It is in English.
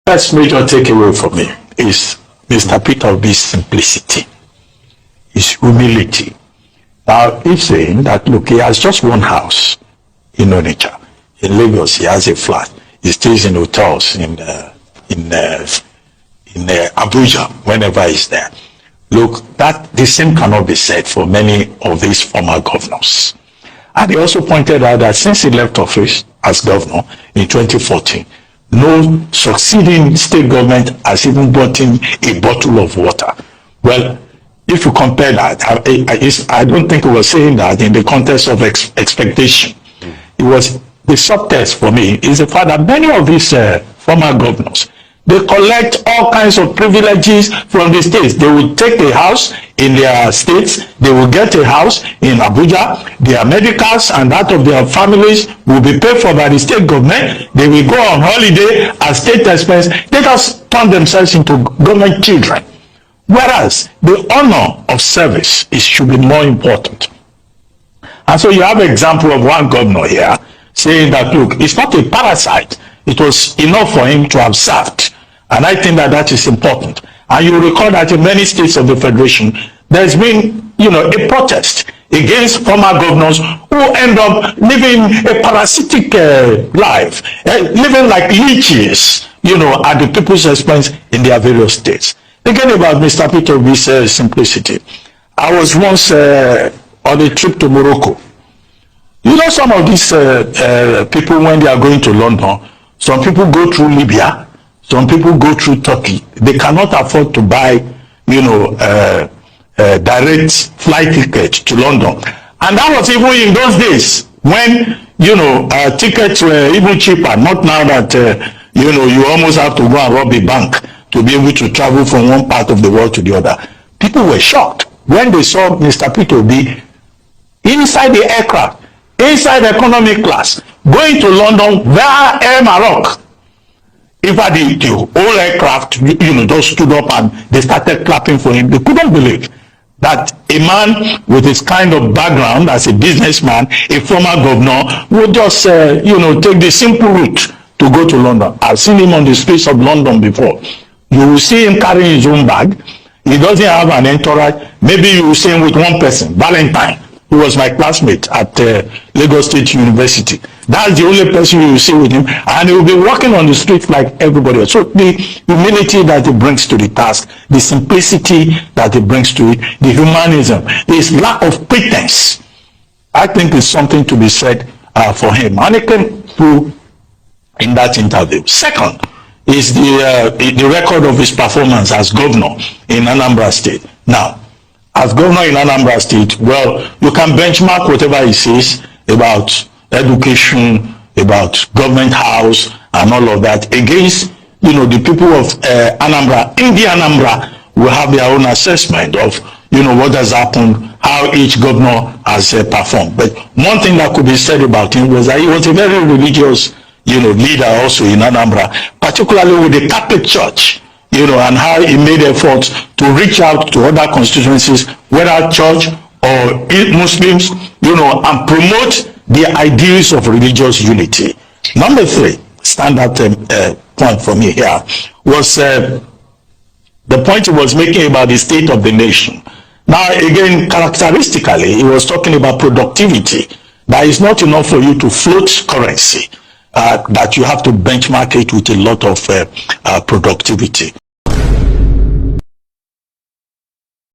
First major takeaway for me is Mr. Peter Obi's simplicity, his humility. Now, he's saying that, look, he has just one house in Onitsha. In Lagos, he has a flat. He stays in hotels in Abuja whenever he's there. Look, that the same cannot be said for many of these former governors. And he also pointed out that since he left office as governor in 2014, no succeeding state government has even brought in a bottle of water. Well, if you compare that, I don't think he was saying that in the context of expectation. It was the subtext for me is the fact that many of these former governors, they collect all kinds of privileges from the states. They will take a house in their states, they will get a house in Abuja, their medicals and that of their families will be paid for by the state government. They will go on holiday at state expense. They just turn themselves into government children. Whereas the honor of service should be more important. And so you have an example of one governor here saying that, look, it's not a parasite. It was enough for him to have served. And I think that that is important. And you recall that in many states of the Federation, there's been, a protest against former governors who end up living a parasitic life, living like leeches, at the people's expense in their various states. Again, about Mr. Peter Obi's simplicity. I was once on a trip to Morocco. Some of these people, when they are going to London, some people go through Libya, some people go through Turkey. They cannot afford to buy, direct flight ticket to London. And that was even in those days when, tickets were even cheaper. Not now that, you almost have to go and rob a bank to be able to travel from one part of the world to the other. People were shocked when they saw Mr. Peter Obi inside the aircraft, inside economic class, going to London via Air Maroc. In fact, the whole aircraft, just stood up and they started clapping for him. They couldn't believe that a man with his kind of background as a businessman, a former governor, would just, take the simple route to go to London. I've seen him on the streets of London before. You will see him carrying his own bag. He doesn't have an entourage. Maybe you will see him with one person, Valentine, who was my classmate at Lagos State University. That's the only person you will see with him, and he will be walking on the street like everybody else. So the humility that he brings to the task, the simplicity that he brings to it, the humanism, his lack of pretense, I think is something to be said for him. And it came through in that interview. Second is the record of his performance as governor in Anambra State. Now, as governor in Anambra State, well, you can benchmark whatever he says about education, about government house, and all of that against, the people of Anambra. In the Anambra will have their own assessment of, what has happened, how each governor has performed. But one thing that could be said about him was that he was a very religious, leader also in Anambra, particularly with the Catholic Church. And how he made efforts to reach out to other constituencies, whether church or Muslims, and promote the ideals of religious unity. Number three, standout point for me here, was the point he was making about the state of the nation. Now, again, characteristically, he was talking about productivity. That is not enough for you to float currency, that you have to benchmark it with a lot of productivity.